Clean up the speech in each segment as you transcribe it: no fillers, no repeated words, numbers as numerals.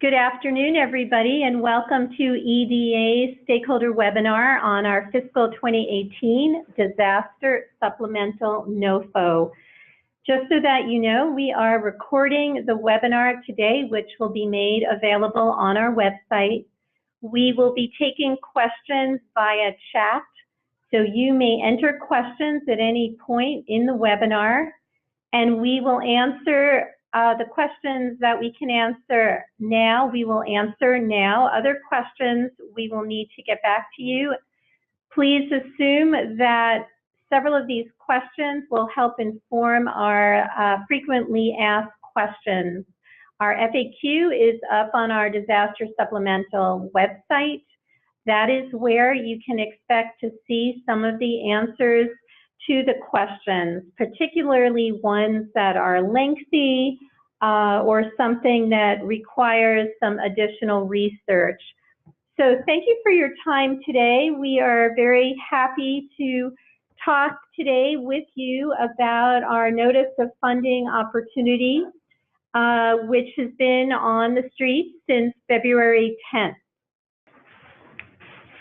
Good afternoon, everybody, and welcome to EDA's stakeholder webinar on our fiscal 2018 Disaster Supplemental NOFO. Just so that you know, we are recording the webinar today, which will be made available on our website. We will be taking questions via chat, so you may enter questions at any point in the webinar, and we will answer the questions that we can answer now, we will answer now. Other questions, we will need to get back to you. Please assume that several of these questions will help inform our frequently asked questions. Our FAQ is up on our Disaster Supplemental website. That is where you can expect to see some of the answers to the questions, particularly ones that are lengthy or something that requires some additional research. So thank you for your time today. We are very happy to talk today with you about our Notice of Funding Opportunity, which has been on the street since February 10th.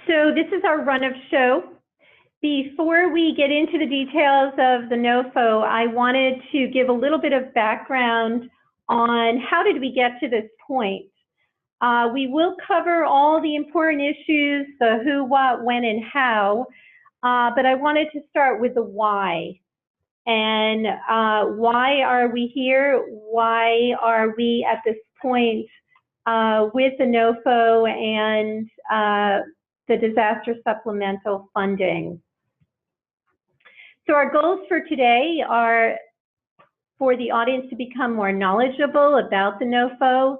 So this is our run of show. Before we get into the details of the NOFO, I wanted to give a little bit of background on how did we get to this point. We will cover all the important issues, the who, what, when, and how, but I wanted to start with the why. And why are we here? Why are we at this point with the NOFO and the disaster supplemental funding? So our goals for today are for the audience to become more knowledgeable about the NOFO,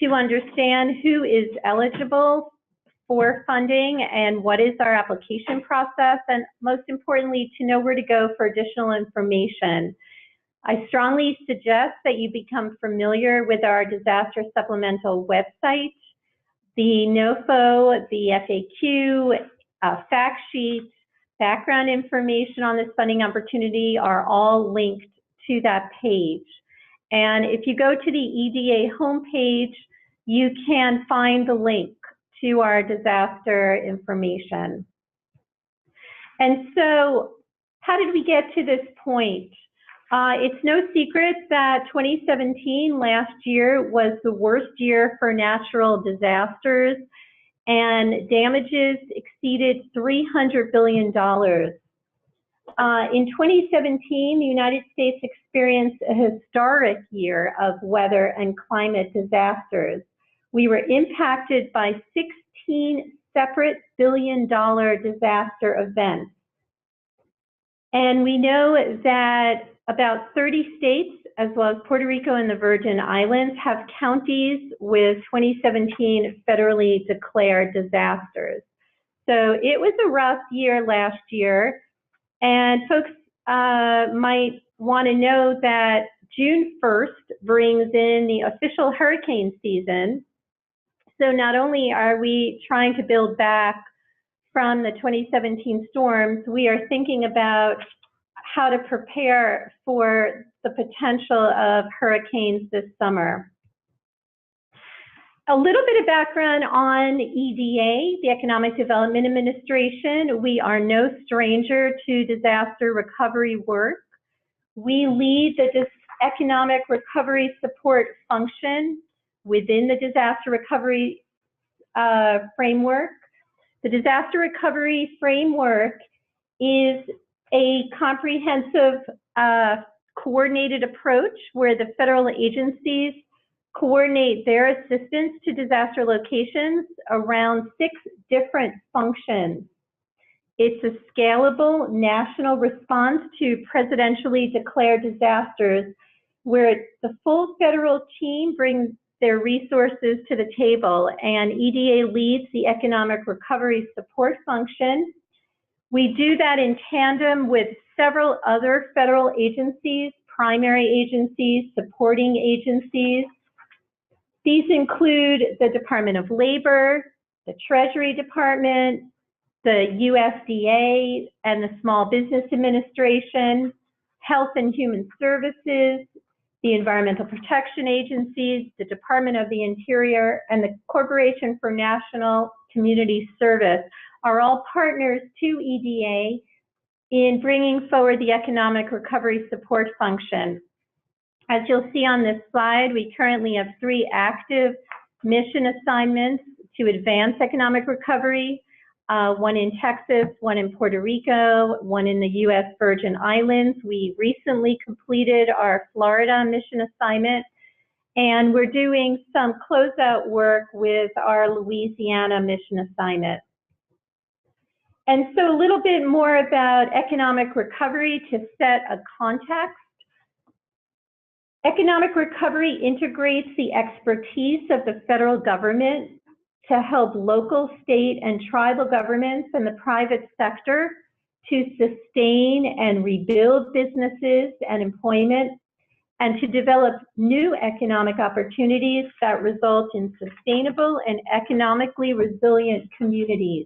to understand who is eligible for funding and what is our application process, and most importantly, to know where to go for additional information. I strongly suggest that you become familiar with our disaster supplemental website. The NOFO, the FAQ, fact sheet, background information on this funding opportunity are all linked to that page. And if you go to the EDA homepage, you can find the link to our disaster information. And so how did we get to this point? It's no secret that 2017, last year, was the worst year for natural disasters, and damages exceeded $300 billion. In 2017, the United States experienced a historic year of weather and climate disasters. We were impacted by 16 separate billion-dollar disaster events. And we know that about 30 states, as well as Puerto Rico and the Virgin Islands, have counties with 2017 federally declared disasters. So it was a rough year last year, and folks might want to know that June 1st brings in the official hurricane season. So not only are we trying to build back from the 2017 storms, we are thinking about how to prepare for the potential of hurricanes this summer. A little bit of background on EDA, the Economic Development Administration. We are no stranger to disaster recovery work. We lead the economic recovery support function within the disaster recovery framework. The disaster recovery framework is a comprehensive coordinated approach where the federal agencies coordinate their assistance to disaster locations around 6 different functions. It's a scalable national response to presidentially declared disasters where the full federal team brings their resources to the table, and EDA leads the economic recovery support function. We do that in tandem with several other federal agencies, primary agencies, supporting agencies. These include the Department of Labor, the Treasury Department, the USDA and the Small Business Administration, Health and Human Services, the Environmental Protection Agencies, the Department of the Interior, and the Corporation for National Community Service are all partners to EDA in bringing forward the economic recovery support function. As you'll see on this slide, we currently have 3 active mission assignments to advance economic recovery, one in Texas, one in Puerto Rico, one in the U.S. Virgin Islands. We recently completed our Florida mission assignment, and we're doing some closeout work with our Louisiana mission assignment. And so a little bit more about economic recovery to set a context. Economic recovery integrates the expertise of the federal government to help local, state, and tribal governments and the private sector to sustain and rebuild businesses and employment, and to develop new economic opportunities that result in sustainable and economically resilient communities.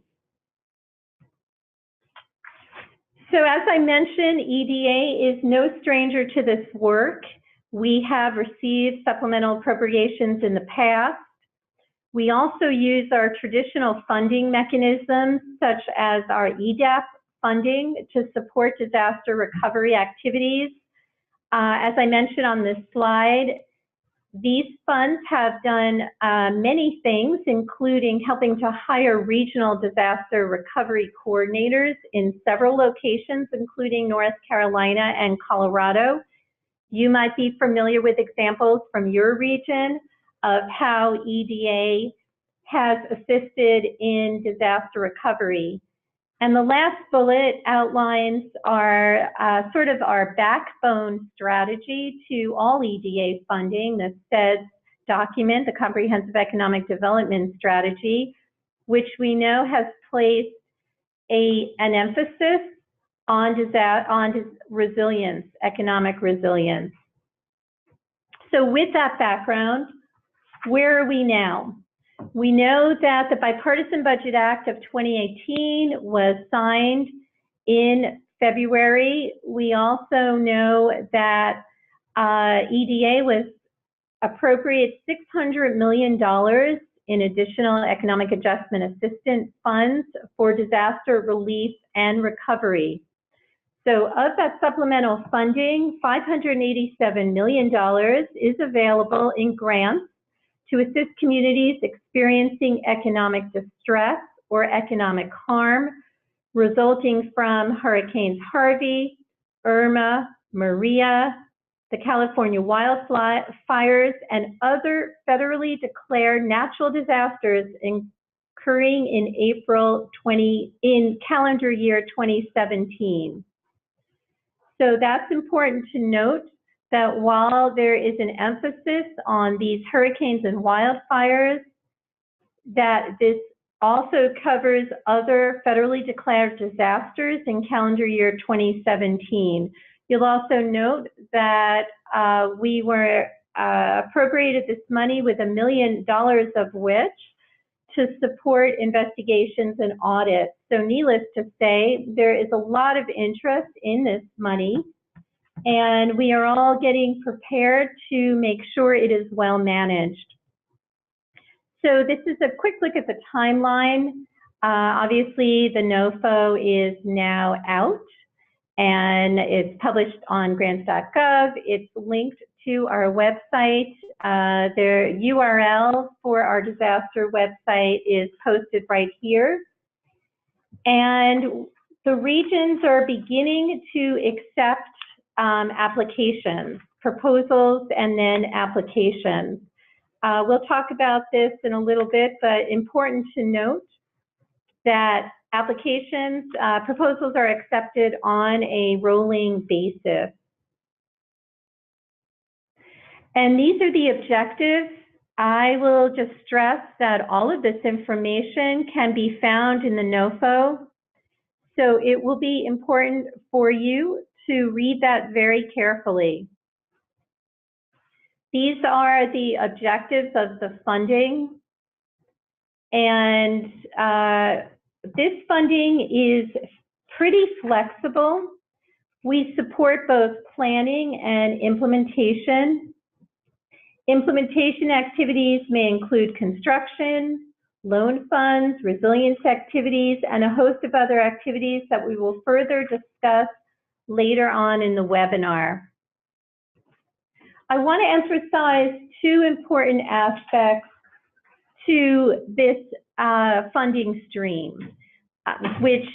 So as I mentioned, EDA is no stranger to this work. We have received supplemental appropriations in the past. We also use our traditional funding mechanisms, such as our EDAP funding, to support disaster recovery activities. As I mentioned on this slide, these funds have done many things, including helping to hire regional disaster recovery coordinators in several locations, including North Carolina and Colorado. You might be familiar with examples from your region of how EDA has assisted in disaster recovery. And the last bullet outlines our sort of our backbone strategy to all EDA funding, the CEDS document, the Comprehensive Economic Development Strategy, which we know has placed an emphasis on resilience, economic resilience. So with that background, where are we now? We know that the Bipartisan Budget Act of 2018 was signed in February. We also know that EDA was appropriated $600 million in additional economic adjustment assistance funds for disaster relief and recovery. So of that supplemental funding, $587 million is available in grants to assist communities experiencing economic distress or economic harm resulting from Hurricanes Harvey, Irma, Maria, the California wildfires, and other federally declared natural disasters occurring in calendar year 2017. So that's important to note, that while there is an emphasis on these hurricanes and wildfires, that this also covers other federally declared disasters in calendar year 2017. You'll also note that we were appropriated this money with $1 million of which to support investigations and audits. So needless to say, there is a lot of interest in this money, and we are all getting prepared to make sure it is well managed. So this is a quick look at the timeline. Obviously, the NOFO is now out, and it's published on grants.gov. It's linked to our website. The URL for our disaster website is posted right here. And the regions are beginning to accept applications, proposals, and then applications. We'll talk about this in a little bit, but important to note that applications, proposals are accepted on a rolling basis. And these are the objectives. I will just stress that all of this information can be found in the NOFO. So it will be important for you to read that very carefully. These are the objectives of the funding. And this funding is pretty flexible We support both planning and implementation. Implementation activities may include construction, loan funds, resilience activities, and a host of other activities that we will further discuss later on in the webinar. I want to emphasize two important aspects to this funding stream, which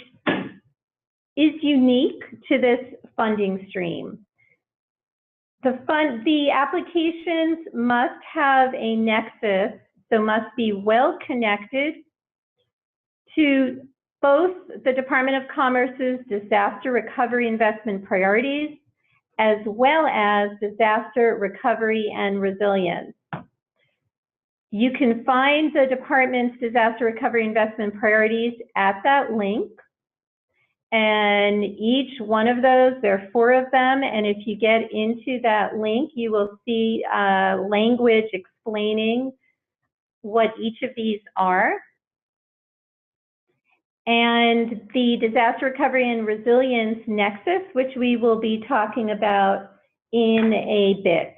is unique to this funding stream. The applications must have a nexus, so must be well connected to both the Department of Commerce's disaster recovery investment priorities, as well as disaster recovery and resilience. You can find the department's disaster recovery investment priorities at that link. And each one of those, there are 4 of them, and if you get into that link, you will see language explaining what each of these are. And the disaster recovery and resilience nexus, which we will be talking about in a bit.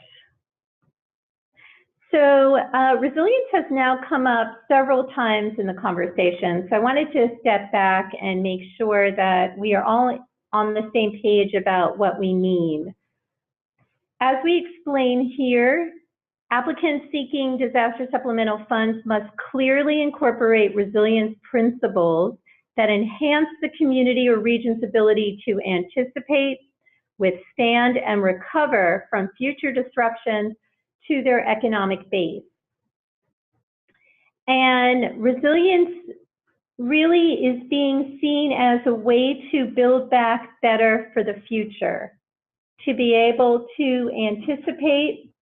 So resilience has now come up several times in the conversation. So I wanted to step back and make sure that we are all on the same page about what we mean. As we explain here, applicants seeking disaster supplemental funds must clearly incorporate resilience principles that enhance the community or region's ability to anticipate, withstand, and recover from future disruptions to their economic base. And resilience really is being seen as a way to build back better for the future, to be able to anticipate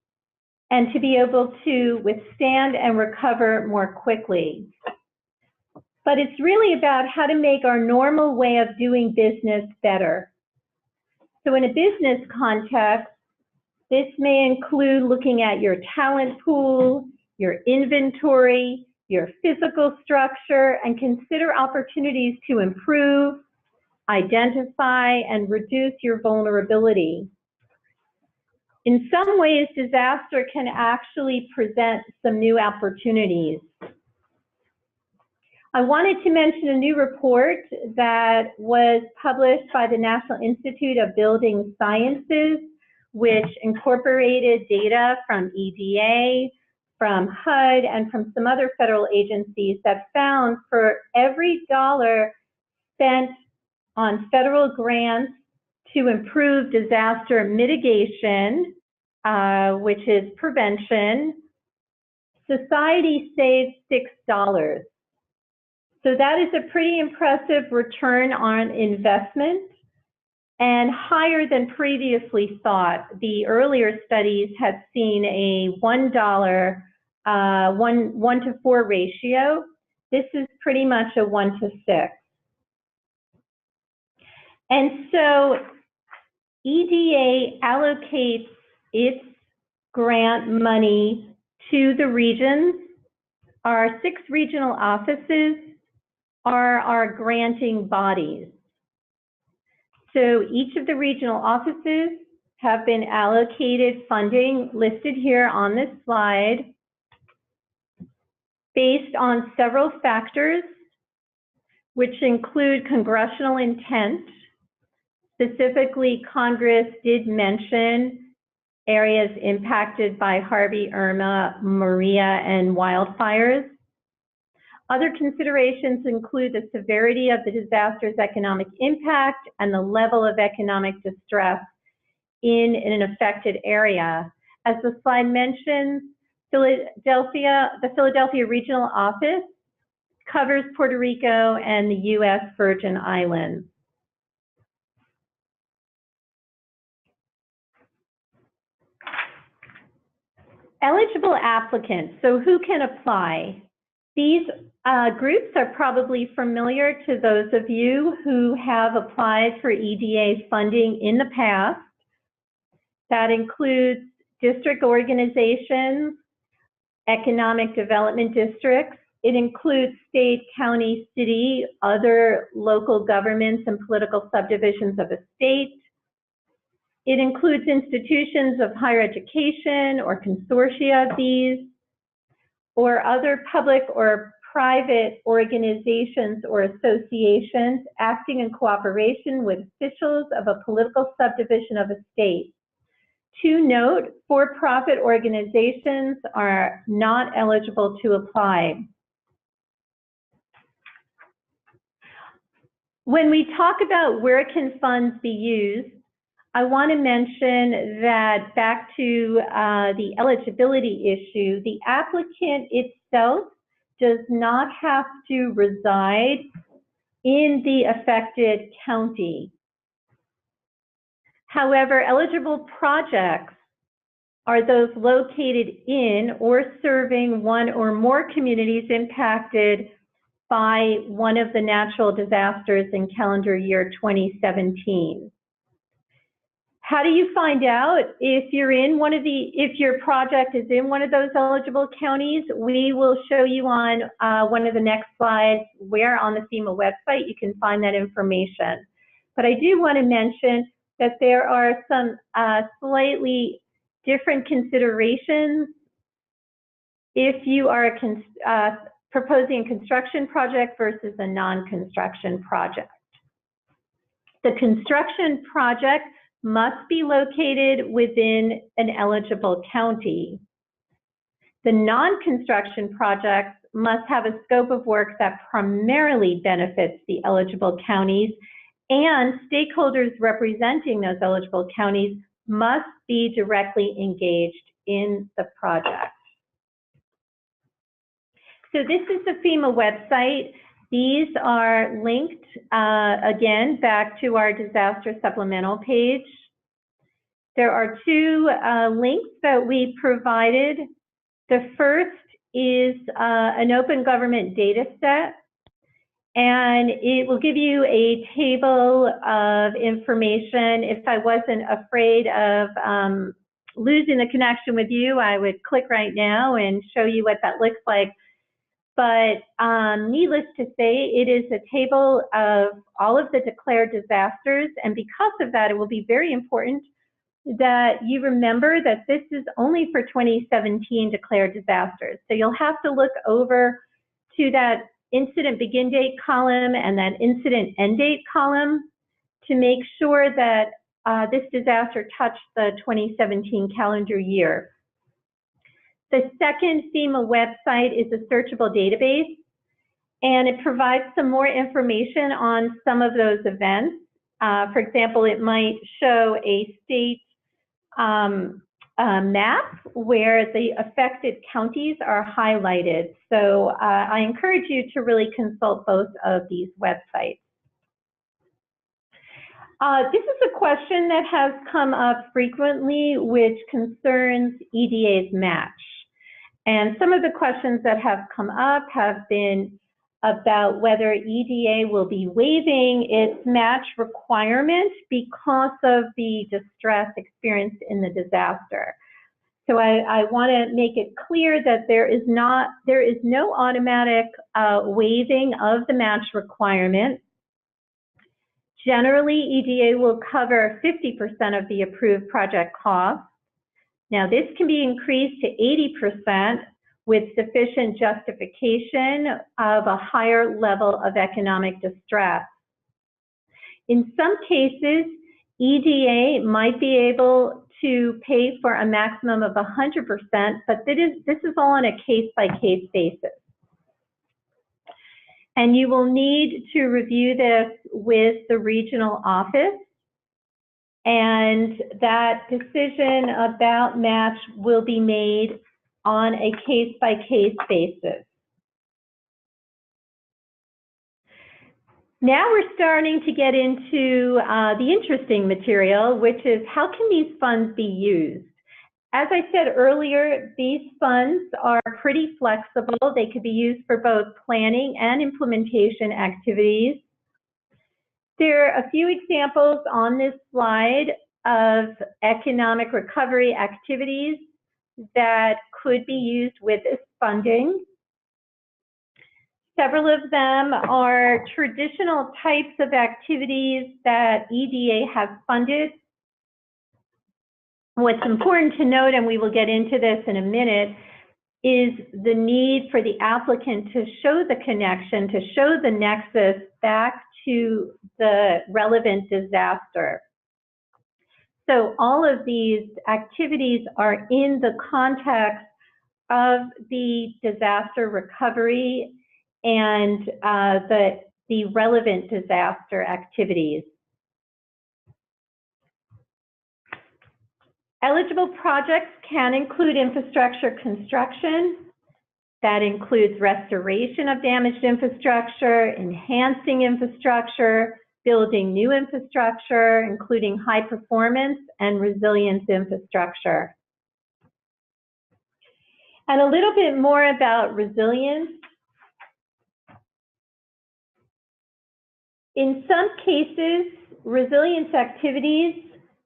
and to be able to withstand and recover more quickly. But it's really about how to make our normal way of doing business better. So in a business context, this may include looking at your talent pool, your inventory, your physical structure, and consider opportunities to improve, identify, and reduce your vulnerability. In some ways, disaster can actually present some new opportunities. I wanted to mention a new report that was published by the National Institute of Building Sciences, which incorporated data from EDA, from HUD, and from some other federal agencies that found for every dollar spent on federal grants to improve disaster mitigation, which is prevention, society saves $6. So that is a pretty impressive return on investment and higher than previously thought. The earlier studies had seen a $1 1 to 4 ratio. This is pretty much a 1 to 6. And so EDA allocates its grant money to the regions. Our 6 regional offices are our granting bodies. So each of the regional offices have been allocated funding listed here on this slide based on several factors, which include congressional intent. Specifically, Congress did mention areas impacted by Harvey, Irma, Maria, and wildfires. Other considerations include the severity of the disaster's economic impact and the level of economic distress in an affected area. As the slide mentions, the Philadelphia Regional Office covers Puerto Rico and the U.S. Virgin Islands. Eligible applicants, so who can apply? These groups are probably familiar to those of you who have applied for EDA funding in the past. That includes district organizations, economic development districts. It includes state, county, city, other local governments and political subdivisions of a state, It includes institutions of higher education or consortia of these, or other public or private organizations or associations acting in cooperation with officials of a political subdivision of a state. To note, for-profit organizations are not eligible to apply. When we talk about where can funds be used, I want to mention that back to the eligibility issue, the applicant itself does not have to reside in the affected county. However, eligible projects are those located in or serving one or more communities impacted by one of the natural disasters in calendar year 2017. How do you find out if you're in if your project is in one of those eligible counties? We will show you on one of the next slides where on the FEMA website you can find that information. But I do want to mention that there are some slightly different considerations if you are proposing a construction project versus a non-construction project. The construction project must be located within an eligible county. The non-construction projects must have a scope of work that primarily benefits the eligible counties, and stakeholders representing those eligible counties must be directly engaged in the project. So this is the FEMA website. These are linked, again, back to our disaster supplemental page. There are two links that we provided. The first is an open government data set, and it will give you a table of information. If I wasn't afraid of losing the connection with you, I would click right now and show you what that looks like. But needless to say, it is a table of all of the declared disasters, and because of that, it will be very important that you remember that this is only for 2017 declared disasters. So you'll have to look over to that incident begin date column and that incident end date column to make sure that this disaster touched the 2017 calendar year. The second FEMA website is a searchable database, and it provides some more information on some of those events. For example, it might show a state map where the affected counties are highlighted. So I encourage you to really consult both of these websites. This is a question that has come up frequently, which concerns EDA's match. And some of the questions that have come up have been about whether EDA will be waiving its match requirement because of the distress experienced in the disaster. So I want to make it clear that there is no automatic waiving of the match requirement. Generally, EDA will cover 50% of the approved project cost. Now, this can be increased to 80% with sufficient justification of a higher level of economic distress. In some cases, EDA might be able to pay for a maximum of 100%, but this is all on a case-by-case basis. And you will need to review this with the regional office, and that decision about match will be made on a case-by-case basis. Now we're starting to get into the interesting material, which is how can these funds be used? As I said earlier, these funds are pretty flexible. They could be used for both planning and implementation activities. There are a few examples on this slide of economic recovery activities that could be used with this funding. Several of them are traditional types of activities that EDA has funded. What's important to note, and we will get into this in a minute, is the need for the applicant to show the connection, to show the nexus back to the relevant disaster. So all of these activities are in the context of the disaster recovery and the relevant disaster activities. Eligible projects can include infrastructure construction. That includes restoration of damaged infrastructure, enhancing infrastructure, building new infrastructure, including high performance and resilience infrastructure. And a little bit more about resilience. In some cases, resilience activities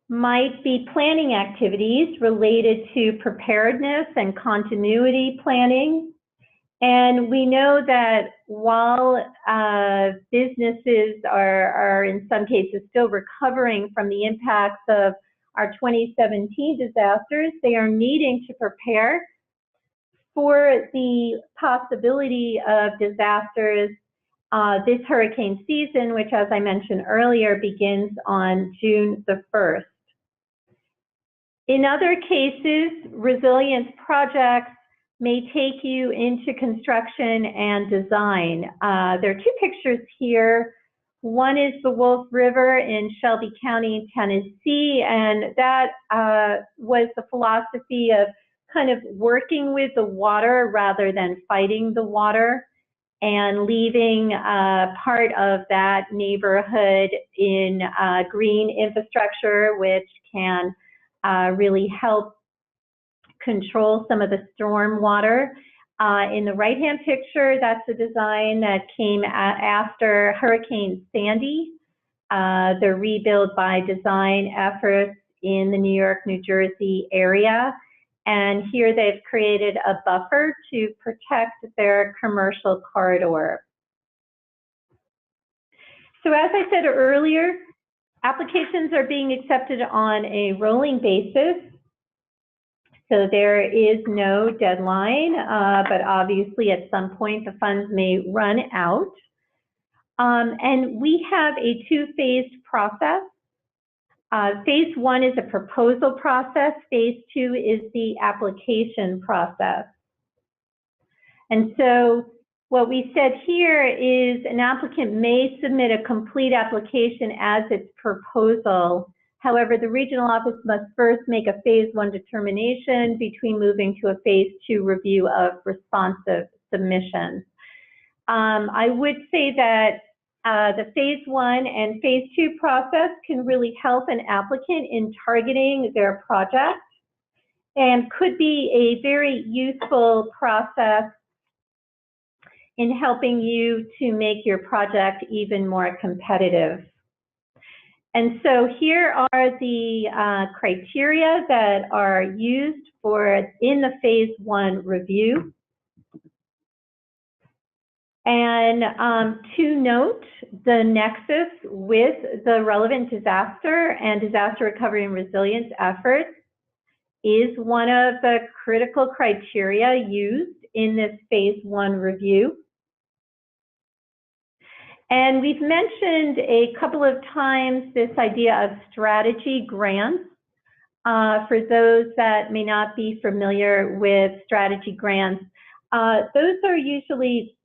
might be planning activities related to preparedness and continuity planning. And we know that while businesses are in some cases still recovering from the impacts of our 2017 disasters, they are needing to prepare for the possibility of disasters this hurricane season, which, as I mentioned earlier, begins on June the 1st. In other cases, resilience projects may take you into construction and design. There are two pictures here. One is the Wolf River in Shelby County, Tennessee, and that was the philosophy of kind of working with the water rather than fighting the water, and leaving part of that neighborhood in green infrastructure, which can really help control some of the storm water. In the right-hand picture, that's a design that came after Hurricane Sandy, the rebuild by design efforts in the New York, New Jersey area. And here they've created a buffer to protect their commercial corridor. So as I said earlier, applications are being accepted on a rolling basis. So there is no deadline, but obviously at some point the funds may run out. And we have a two-phased process. Phase one is a proposal process. Phase two is the application process. And so what we said here is an applicant may submit a complete application as its proposal. However, the regional office must first make a phase one determination between moving to a phase two review of responsive submissions. I would say that the phase one and phase two process can really help an applicant in targeting their project and could be a very useful process in helping you to make your project even more competitive. And so here are the criteria that are used in the phase one review. And to note, the nexus with the relevant disaster and disaster recovery and resilience efforts is one of the critical criteria used in this phase one review. And we've mentioned a couple of times this idea of strategy grants. For those that may not be familiar with strategy grants, those are usually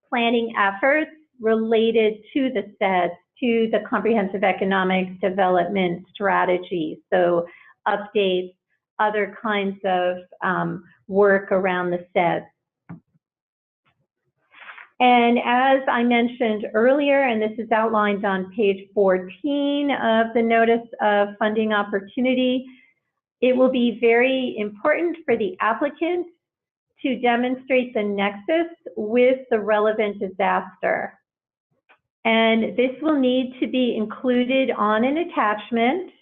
planning efforts related to the CEDS, to the Comprehensive Economic Development Strategy. So updates, other kinds of work around the CEDS. And as I mentioned earlier, and this is outlined on page 14 of the Notice of Funding Opportunity, it will be very important for the applicant to demonstrate the nexus with the relevant disaster. And this will need to be included on an attachment,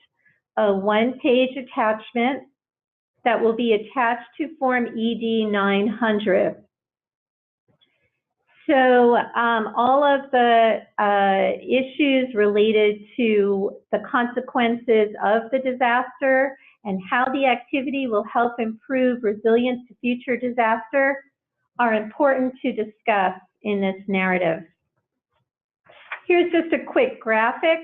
a one-page attachment that will be attached to Form ED 900. So all of the issues related to the consequences of the disaster and how the activity will help improve resilience to future disaster are important to discuss in this narrative. Here's just a quick graphic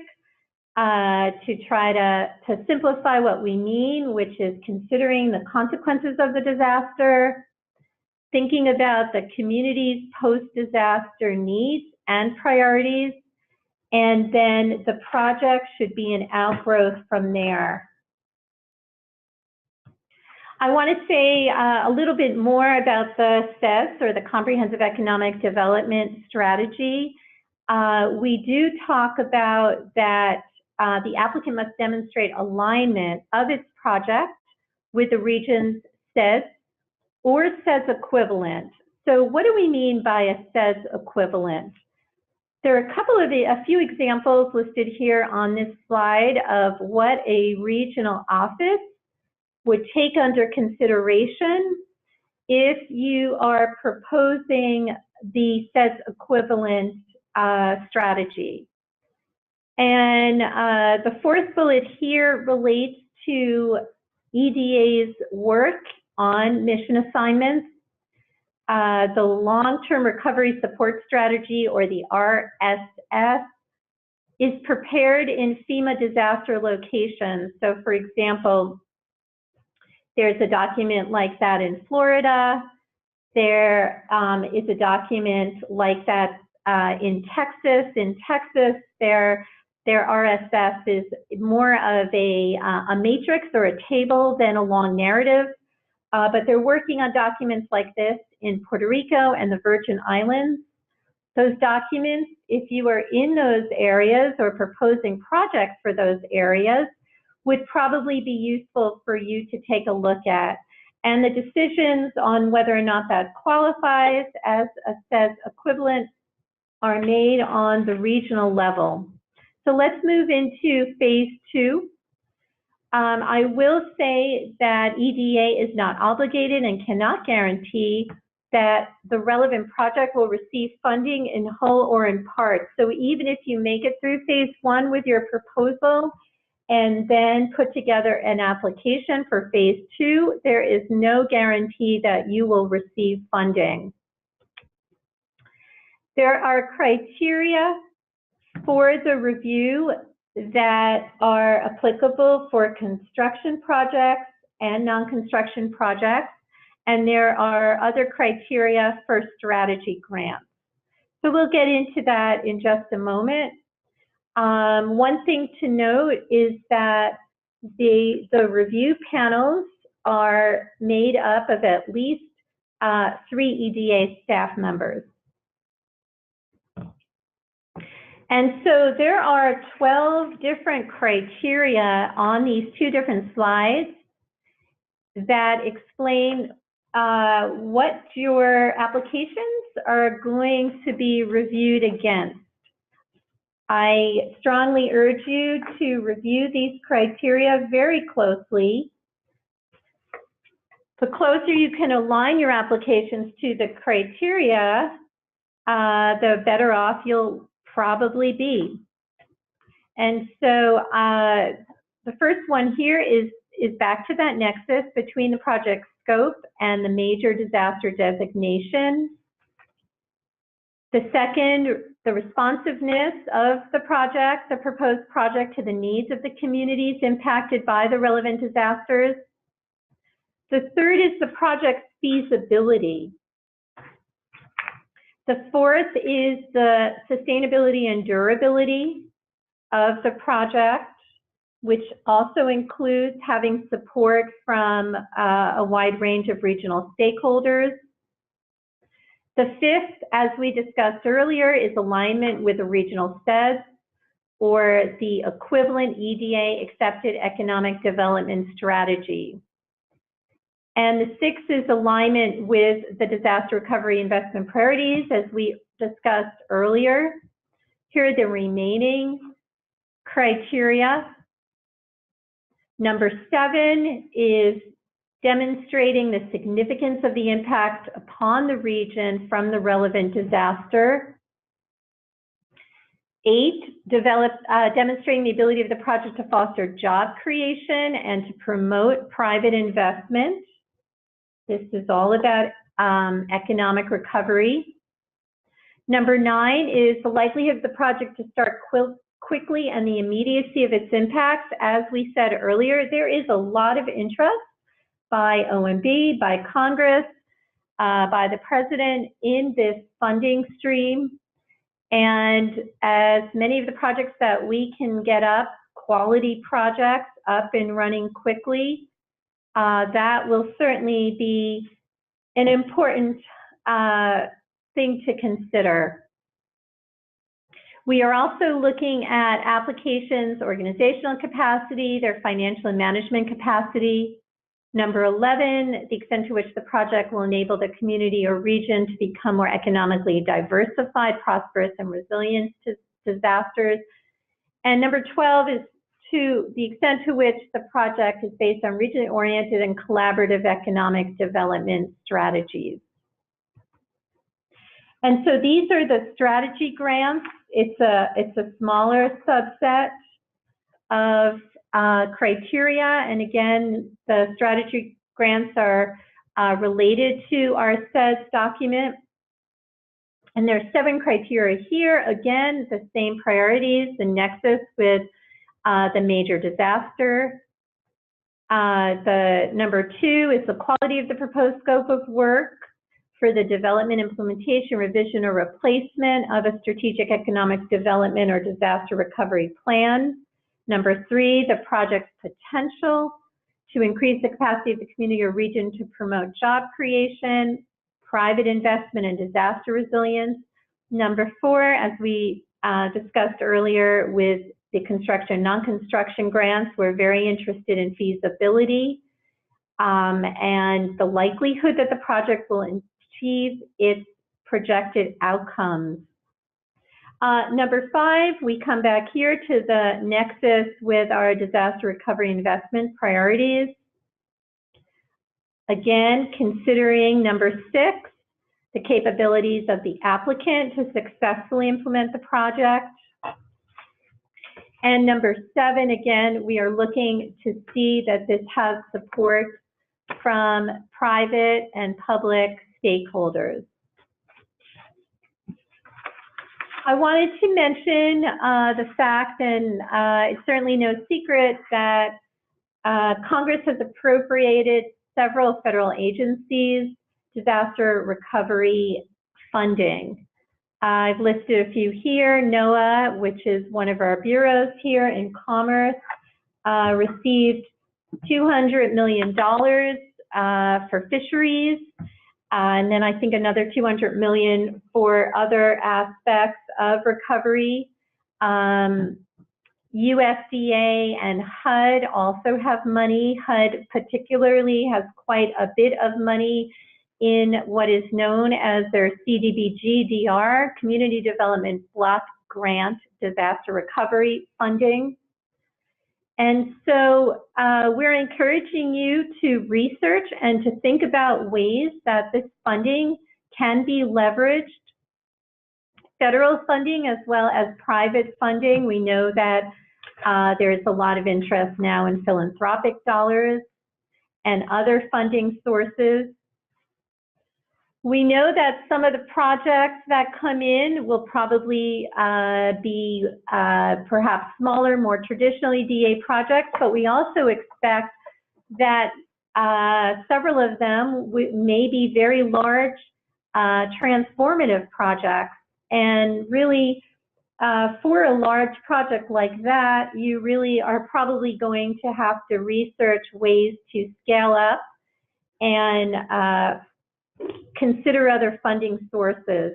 to try to simplify what we mean, which is considering the consequences of the disaster, thinking about the community's post-disaster needs and priorities, and then the project should be an outgrowth from there. I want to say a little bit more about the CEDS, or the Comprehensive Economic Development Strategy. We do talk about that the applicant must demonstrate alignment of its project with the region's CEDS or CEDS equivalent. So what do we mean by a CEDS equivalent? There are a few examples listed here on this slide of what a regional office would take under consideration if you are proposing the CEDS equivalent strategy. And the fourth bullet here relates to EDA's work on mission assignments. The Long-Term Recovery Support Strategy, or the RSS, is prepared in FEMA disaster locations. So for example, there's a document like that in Florida. There is a document like that in Texas. In Texas, their RSS is more of a matrix or a table than a long narrative, but they're working on documents like this in Puerto Rico and the Virgin Islands. Those documents, if you are in those areas or proposing projects for those areas, would probably be useful for you to take a look at. And the decisions on whether or not that qualifies as a CEDS equivalent are made on the regional level. So let's move into phase 2. I will say that EDA is not obligated and cannot guarantee that the relevant project will receive funding in whole or in part. So even if you make it through phase 1 with your proposal and then put together an application for phase 2, there is no guarantee that you will receive funding. There are criteria for the review that are applicable for construction projects and non-construction projects, and there are other criteria for strategy grants. So we'll get into that in just a moment. One thing to note is that the review panels are made up of at least 3 EDA staff members. And so there are 12 different criteria on these 2 different slides that explain what your applications are going to be reviewed against. I strongly urge you to review these criteria very closely. The closer you can align your applications to the criteria, the better off you'll probably be. And so the first one here is back to that nexus between the project scope and the major disaster designation. The second, the responsiveness of the project, the proposed project, to the needs of the communities impacted by the relevant disasters. The third is the project's feasibility. The fourth is the sustainability and durability of the project, which also includes having support from a wide range of regional stakeholders. The fifth, as we discussed earlier, is alignment with the regional CEDS or the equivalent EDA accepted economic development strategy. And the sixth is alignment with the disaster recovery investment priorities, as we discussed earlier. Here are the remaining criteria. Number 7 is demonstrating the significance of the impact upon the region from the relevant disaster. 8, demonstrating the ability of the project to foster job creation and to promote private investment. This is all about economic recovery. Number 9 is the likelihood of the project to start quickly and the immediacy of its impacts. As we said earlier, there is a lot of interest by OMB, by Congress, by the President in this funding stream. And as many of the projects that we can get up, quality projects up and running quickly, that will certainly be an important thing to consider. We are also looking at applications, organizational capacity, their financial and management capacity. Number 11, the extent to which the project will enable the community or region to become more economically diversified, prosperous, and resilient to disasters. And number 12 is the extent to which the project is based on regionally oriented and collaborative economic development strategies. And so these are the strategy grants. It's a smaller subset of criteria, and again, the strategy grants are related to our CEDS document. And there are 7 criteria here. Again, the same priorities, the nexus with the major disaster. The number 2 is the quality of the proposed scope of work for the development, implementation, revision, or replacement of a strategic economic development or disaster recovery plan. Number 3, the project's potential to increase the capacity of the community or region to promote job creation, private investment, and disaster resilience. Number 4, as we discussed earlier with the construction and non-construction grants, we're very interested in feasibility and the likelihood that the project will achieve its projected outcomes. Number 5, we come back here to the nexus with our disaster recovery investment priorities. Again, considering number 6, the capabilities of the applicant to successfully implement the project. And number 7, again, we are looking to see that this has support from private and public stakeholders. I wanted to mention the fact, and it's certainly no secret, that Congress has appropriated several federal agencies disaster recovery funding. I've listed a few here. NOAA, which is one of our bureaus here in Commerce, received $200 million for fisheries. And then I think another $200 million for other aspects of recovery. USDA and HUD also have money. HUD particularly has quite a bit of money in what is known as their CDBG-DR, Community Development Block Grant Disaster Recovery Funding. And so we're encouraging you to research and to think about ways that this funding can be leveraged, federal funding as well as private funding. We know that there's a lot of interest now in philanthropic dollars and other funding sources. We know that some of the projects that come in will probably be perhaps smaller, more traditional EDA projects, but we also expect that several of them may be very large, transformative projects. And really, for a large project like that, you really are probably going to have to research ways to scale up and consider other funding sources.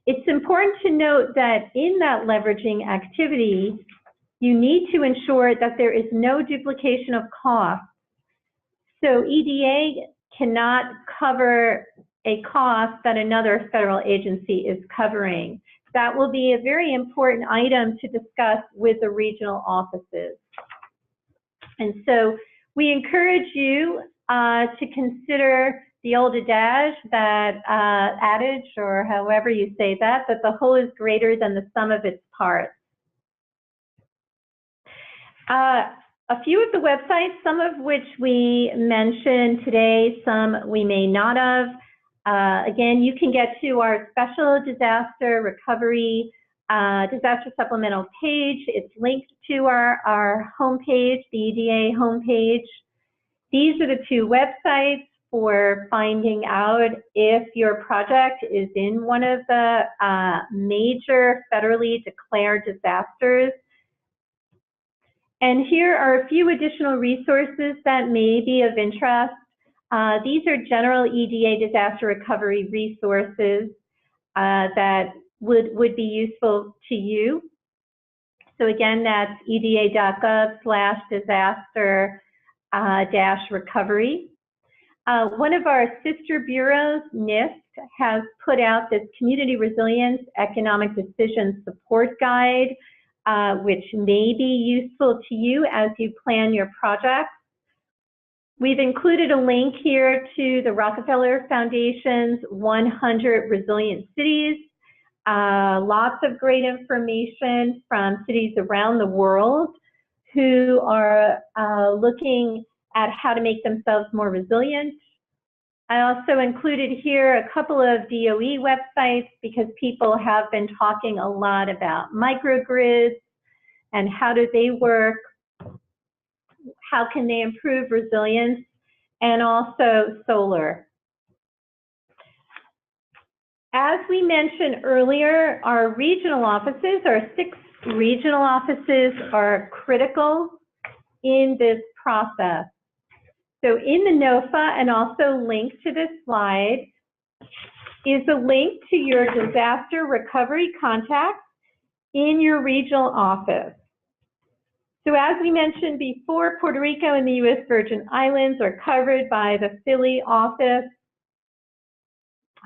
It's important to note that in that leveraging activity, you need to ensure that there is no duplication of costs. So EDA cannot cover a cost that another federal agency is covering. That will be a very important item to discuss with the regional offices. And so we encourage you to consider the old adage, that adage, or however you say that the whole is greater than the sum of its parts. A few of the websites, some of which we mentioned today, some we may not have. Again, you can get to our special disaster recovery disaster supplemental page. It's linked to our homepage, the EDA homepage. These are the two websites for finding out if your project is in one of the major federally declared disasters. And here are a few additional resources that may be of interest. These are general EDA disaster recovery resources that would be useful to you. So again, that's eda.gov/disaster-recovery. One of our sister bureaus, NIST, has put out this Community Resilience Economic Decision Support Guide, which may be useful to you as you plan your project. We've included a link here to the Rockefeller Foundation's 100 Resilient Cities. Lots of great information from cities around the world who are looking at how to make themselves more resilient. I also included here a couple of DOE websites because people have been talking a lot about microgrids and how do they work, how can they improve resilience, and also solar. As we mentioned earlier, our regional offices, our 6 regional offices, are critical in this process. So in the NOFA, and also linked to this slide, is a link to your disaster recovery contacts in your regional office. So as we mentioned before, Puerto Rico and the U.S. Virgin Islands are covered by the Philly office.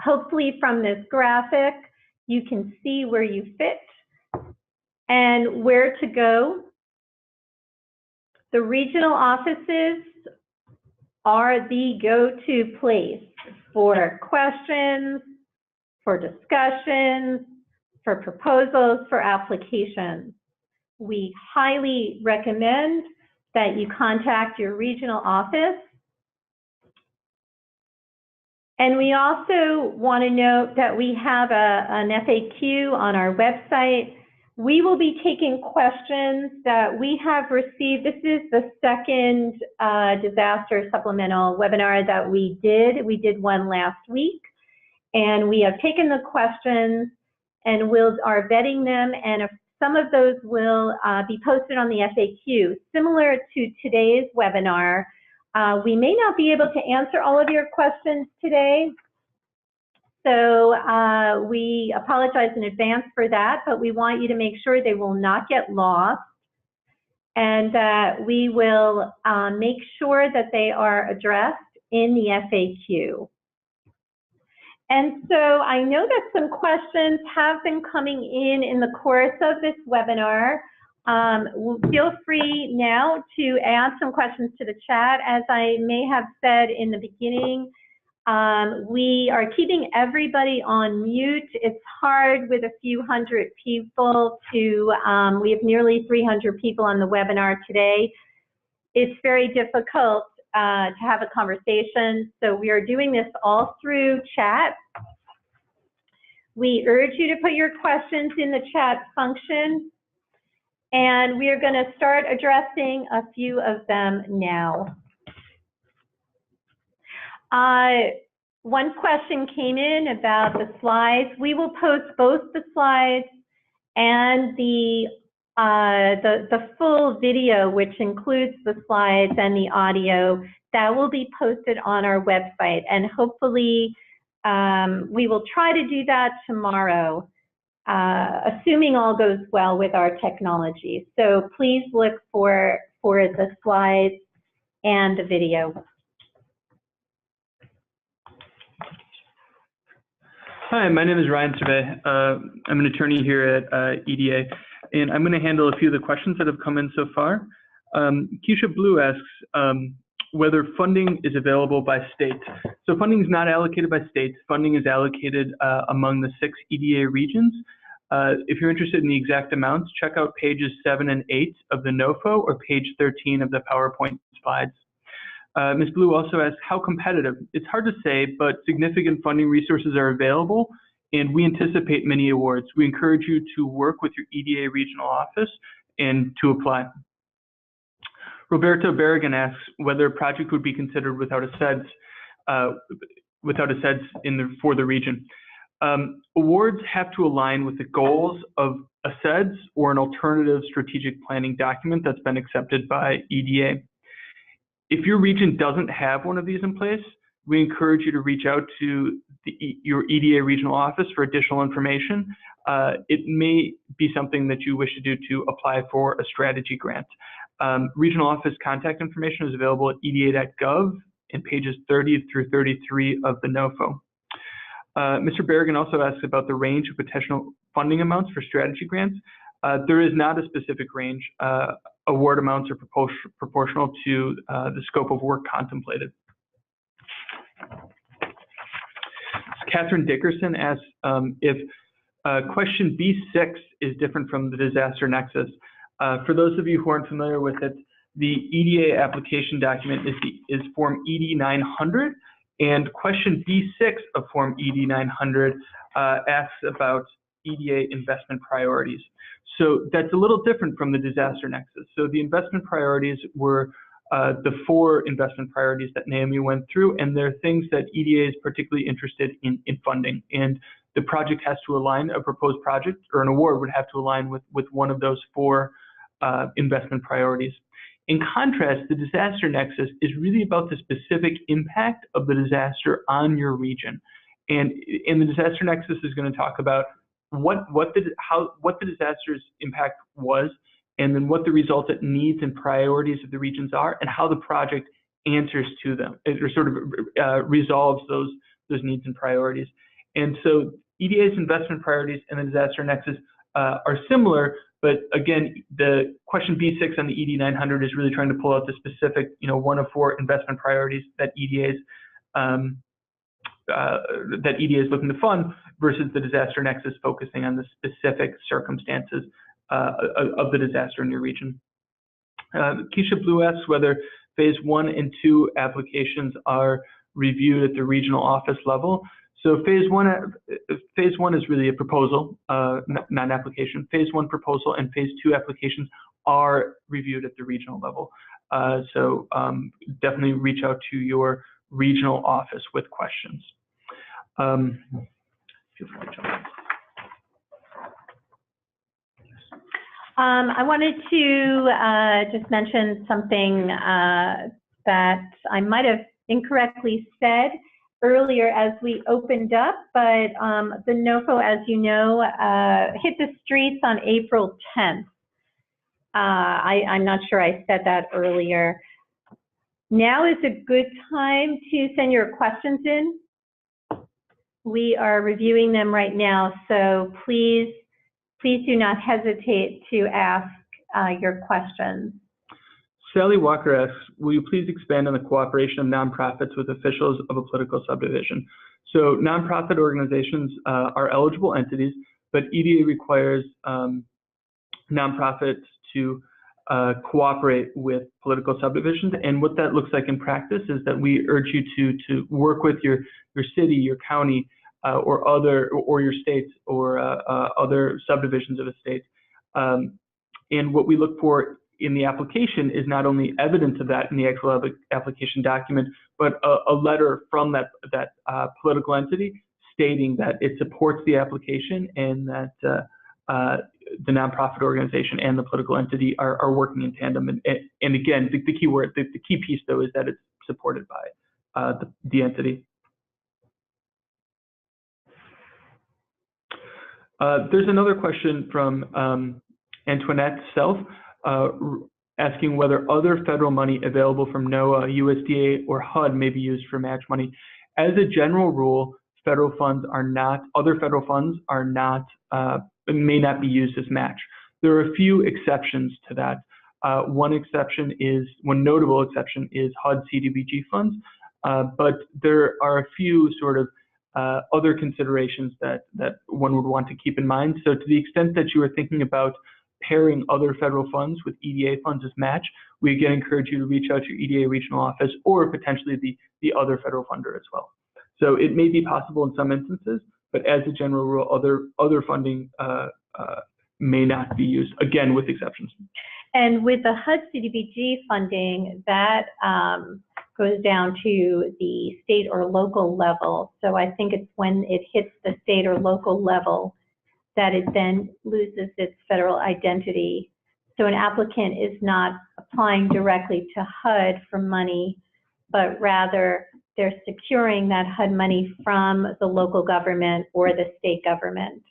Hopefully from this graphic, you can see where you fit and where to go. The regional offices are the go-to place for questions, for discussions, for proposals, for applications. We highly recommend that you contact your regional office. And we also want to note that we have an FAQ on our website. We will be taking questions that we have received. This is the second disaster supplemental webinar that we did. We did one last week, and we have taken the questions and are vetting them, and some of those will be posted on the FAQ. Similar to today's webinar, we may not be able to answer all of your questions today, so we apologize in advance for that, but we want you to make sure they will not get lost, and that we will make sure that they are addressed in the FAQ. And so I know that some questions have been coming in the course of this webinar. Feel free now to add some questions to the chat. As I may have said in the beginning, we are keeping everybody on mute. It's hard with a few hundred people to, we have nearly 300 people on the webinar today. It's very difficult to have a conversation, so we are doing this all through chat. We urge you to put your questions in the chat function, and we are going to start addressing a few of them now. One question came in about the slides. We will post both the slides and the full video, which includes the slides and the audio. That will be posted on our website, and hopefully we will try to do that tomorrow, assuming all goes well with our technology. So please look for the slides and the video. Hi, my name is Ryan Survey. I'm an attorney here at EDA, and I'm going to handle a few of the questions that have come in so far. Keisha Blue asks, whether funding is available by state. So funding is not allocated by states. Funding is allocated among the 6 EDA regions. If you're interested in the exact amounts, check out pages 7 and 8 of the NOFO or page 13 of the PowerPoint slides. Ms. Blue also asks, how competitive? It's hard to say, but significant funding resources are available, and we anticipate many awards. We encourage you to work with your EDA regional office and to apply. Roberto Berrigan asks whether a project would be considered without a CEDS, for the region. Awards have to align with the goals of a CEDS or an alternative strategic planning document that's been accepted by EDA. If your region doesn't have one of these in place, we encourage you to reach out to your EDA regional office for additional information. It may be something that you wish to do to apply for a strategy grant. Regional office contact information is available at eda.gov in pages 30 through 33 of the NOFO. Mr. Berrigan also asks about the range of potential funding amounts for strategy grants. There is not a specific range. Award amounts are proportional to the scope of work contemplated. Catherine Dickerson asks if question B6 is different from the disaster nexus. For those of you who aren't familiar with it, the EDA application document is Form ED 900, and question B6 of Form ED 900 asks about EDA investment priorities. So that's a little different from the disaster nexus. So the investment priorities were the 4 investment priorities that Naomi went through, and they're things that EDA is particularly interested in funding. And the project has to align, a proposed project or an award would have to align with one of those 4 investment priorities. In contrast, the disaster nexus is really about the specific impact of the disaster on your region. And the disaster nexus is going to talk about what the disaster's impact was, and then what the resultant needs and priorities of the regions are, and how the project answers to them, or sort of resolves those needs and priorities. And so EDA's investment priorities and the disaster nexus are similar, but again, the question B6 on the ED 900 is really trying to pull out the specific, one of 4 investment priorities that EDA is looking to fund, versus the disaster nexus focusing on the specific circumstances of the disaster in your region. Keisha Blue asks whether phase 1 and 2 applications are reviewed at the regional office level. So phase one is really a proposal, not an application. Phase 1 proposal and phase 2 applications are reviewed at the regional level. So definitely reach out to your regional office with questions. Feel free to jump in. I wanted to just mention something that I might have incorrectly said earlier as we opened up, but the NOFO, as you know, hit the streets on April 10th. I'm not sure I said that earlier. Now is a good time to send your questions in. We are reviewing them right now, so please do not hesitate to ask your questions. Sally Walker asks, will you please expand on the cooperation of nonprofits with officials of a political subdivision? So nonprofit organizations are eligible entities, but EDA requires nonprofits to cooperate with political subdivisions. And what that looks like in practice is that we urge you to work with your city, your county, or your states, or other subdivisions of a state. And what we look for in the application is not only evidence of that in the actual application document, but a letter from that political entity stating that it supports the application, and that the nonprofit organization and the political entity are working in tandem. And again, the key word, the key piece though, is that it's supported by the entity. There's another question from Antoinette Self, asking whether other federal money available from NOAA, USDA, or HUD may be used for match money. As a general rule, other federal funds may not be used as match. There are a few exceptions to that. One notable exception is HUD CDBG funds, but there are a few sort of other considerations that one would want to keep in mind. So to the extent that you are thinking about pairing other federal funds with EDA funds as match, we again encourage you to reach out to your EDA regional office or potentially the other federal funder as well. So it may be possible in some instances, but as a general rule, other funding may not be used, again, with exceptions. And with the HUD CDBG funding, that goes down to the state or local level. So I think it's when it hits the state or local level that it then loses its federal identity. So an applicant is not applying directly to HUD for money, but rather they're securing that HUD money from the local government or the state government.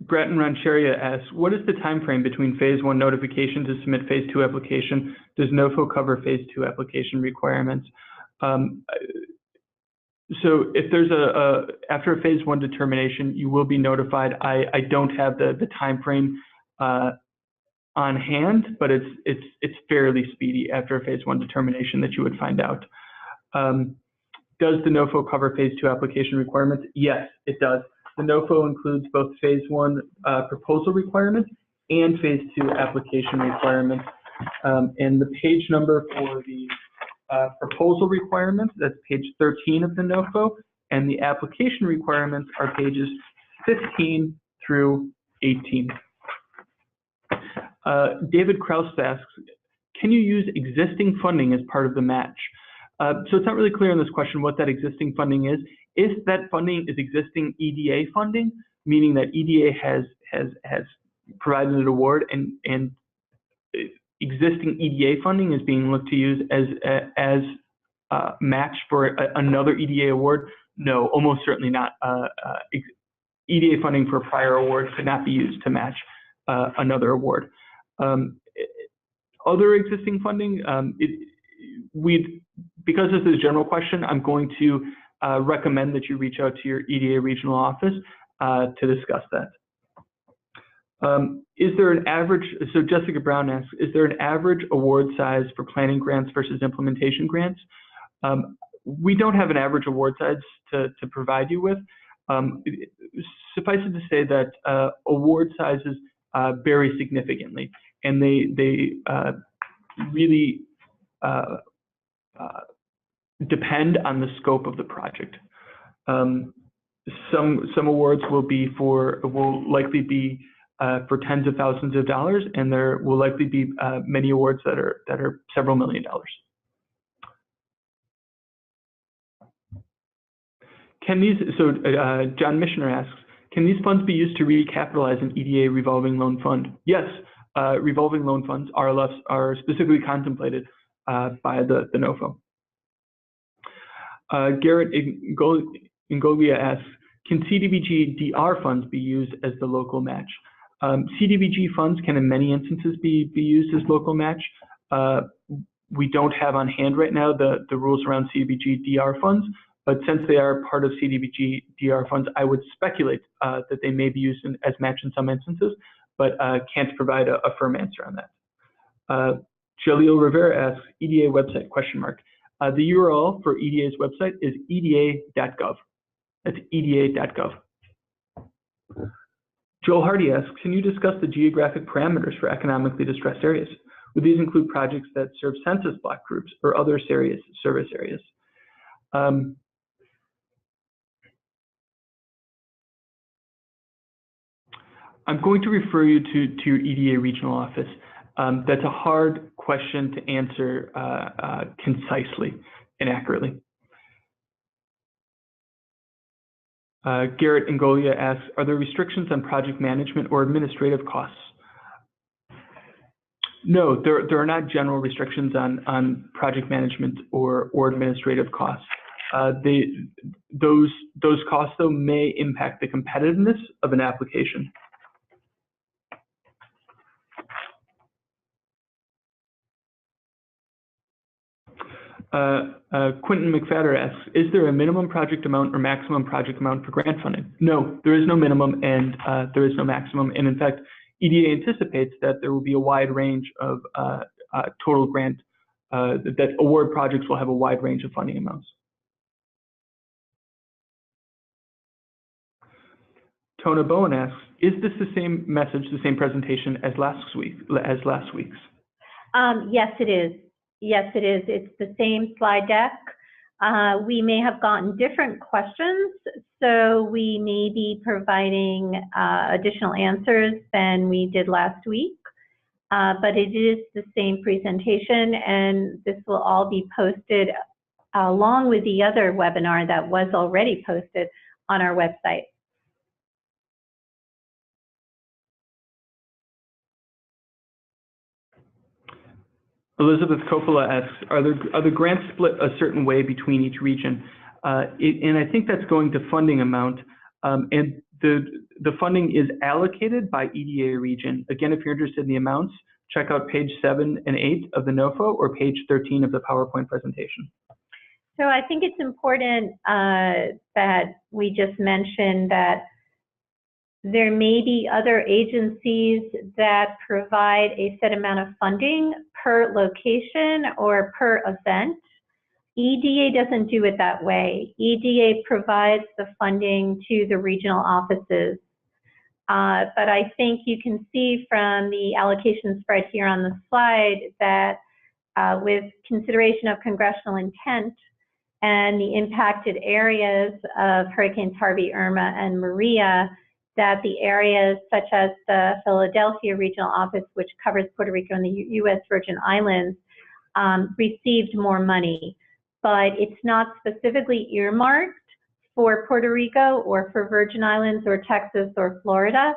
Grattan Rancheria asks, what is the time frame between phase 1 notification to submit phase 2 application? Does NOFO cover phase 2 application requirements? So if there's after a phase 1 determination, you will be notified. I don't have the time frame on hand, but it's fairly speedy after a phase 1 determination that you would find out. Does the NOFO cover phase 2 application requirements? Yes, it does. The NOFO includes both phase 1 proposal requirements and phase 2 application requirements. And the page number for the proposal requirements, that's page 13 of the NOFO, and the application requirements are pages 15 through 18. David Kraus asks, can you use existing funding as part of the match? So it's not really clear in this question what that existing funding is. If that funding is existing EDA funding, meaning that EDA has provided an award and existing EDA funding is being looked to use as match for another EDA award, no, almost certainly not. EDA funding for a prior award could not be used to match another award. Other existing funding, because this is a general question, I'm going to recommend that you reach out to your EDA regional office to discuss that. Is there an average, so Jessica Brown asks, is there an average award size for planning grants versus implementation grants? We don't have an average award size to provide you with. Suffice it to say that award sizes vary significantly, and they really depend on the scope of the project. Some awards will likely be for tens of thousands of dollars, and there will likely be many awards that are several $1 million. John Missioner asks, can these funds be used to recapitalize an EDA revolving loan fund? Yes, revolving loan funds, RLFs, are specifically contemplated by the NOFO. Garrett Ingoglia asks, can CDBG DR funds be used as the local match? CDBG funds can in many instances be used as local match. We don't have on hand right now the rules around CDBG DR funds, but since they are part of CDBG DR funds, I would speculate that they may be used as match in some instances, but can't provide a firm answer on that. Jaleel Rivera asks, EDA website, question mark. The URL for EDA's website is eda.gov. That's eda.gov. Joel Hardy asks, can you discuss the geographic parameters for economically distressed areas? Would these include projects that serve census block groups or other service areas? I'm going to refer you to your EDA regional office. That's a hard question to answer concisely and accurately. Garrett Ingoglia asks, are there restrictions on project management or administrative costs? No, there are not general restrictions on project management or administrative costs. Those costs, though, may impact the competitiveness of an application. Quentin McFadder asks, is there a minimum project amount or maximum project amount for grant funding? No, there is no minimum and there is no maximum. And in fact, EDA anticipates that there will be a wide range of total grant, that award projects will have a wide range of funding amounts. Tona Bowen asks, is this the same message, the same presentation as last week's? Yes, it is. Yes, it is. It's the same slide deck. We may have gotten different questions, so we may be providing additional answers than we did last week. But it is the same presentation, and this will all be posted along with the other webinar that was already posted on our website. Elizabeth Coppola asks, are the grants split a certain way between each region? And I think that's going to funding amount. And the funding is allocated by EDA region. Again, if you're interested in the amounts, check out page 7 and 8 of the NOFO or page 13 of the PowerPoint presentation. So I think it's important that we just mention that there may be other agencies that provide a set amount of funding per location or per event. EDA doesn't do it that way. EDA provides the funding to the regional offices. But I think you can see from the allocation spread here on the slide that with consideration of congressional intent and the impacted areas of Hurricanes Harvey, Irma, and Maria, that the areas such as the Philadelphia Regional Office, which covers Puerto Rico and the U.S. Virgin Islands, received more money. But it's not specifically earmarked for Puerto Rico or for Virgin Islands or Texas or Florida.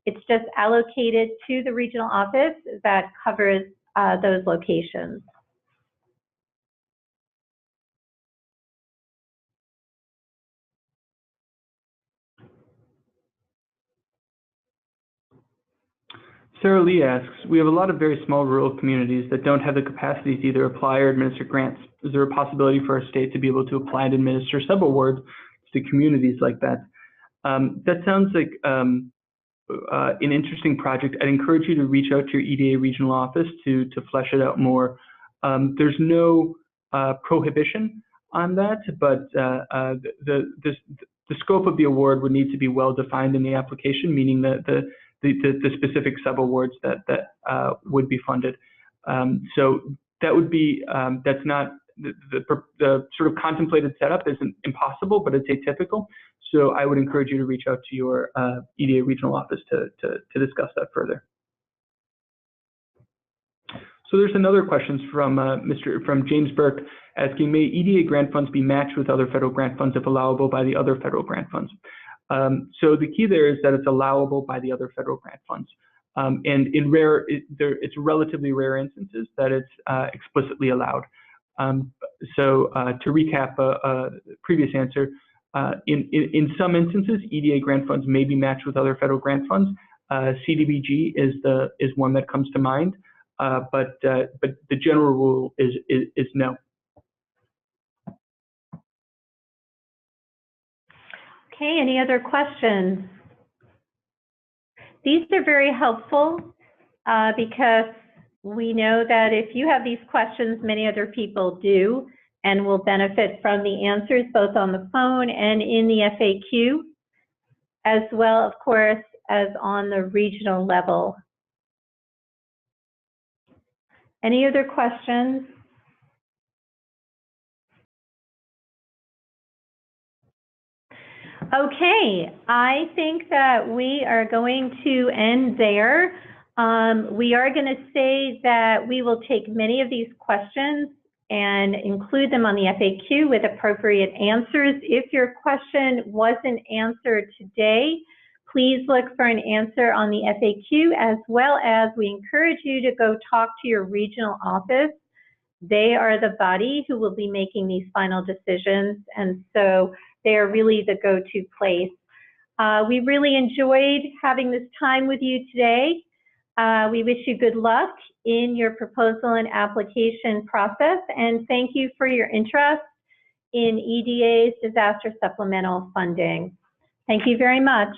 It's just allocated to the regional office that covers those locations. Sarah Lee asks, we have a lot of very small rural communities that don't have the capacity to either apply or administer grants. Is there a possibility for our state to be able to apply and administer sub-awards to communities like that? That sounds like an interesting project. I'd encourage you to reach out to your EDA regional office to flesh it out more. There's no prohibition on that, but the scope of the award would need to be well defined in the application, meaning that the specific sub-awards that would be funded. So that would be, that's not, the sort of contemplated setup isn't impossible, but it's atypical. So I would encourage you to reach out to your EDA regional office to discuss that further. So there's another question from James Burke asking, may EDA grant funds be matched with other federal grant funds if allowable by the other federal grant funds? So the key there is that it's allowable by the other federal grant funds. And in it's relatively rare instances that it's explicitly allowed. So to recap a previous answer, in some instances, EDA grant funds may be matched with other federal grant funds. CDBG is one that comes to mind, but the general rule is no. Okay, any other questions? These are very helpful because we know that if you have these questions, many other people do and will benefit from the answers both on the phone and in the FAQ, as well, of course, as on the regional level. Any other questions? Okay, I think that we are going to end there. We are going to say that we will take many of these questions and include them on the FAQ with appropriate answers. If your question wasn't answered today, please look for an answer on the FAQ, as well as we encourage you to go talk to your regional office. They are the body who will be making these final decisions, and so they are really the go-to place. We really enjoyed having this time with you today. We wish you good luck in your proposal and application process, and thank you for your interest in EDA's disaster supplemental funding. Thank you very much.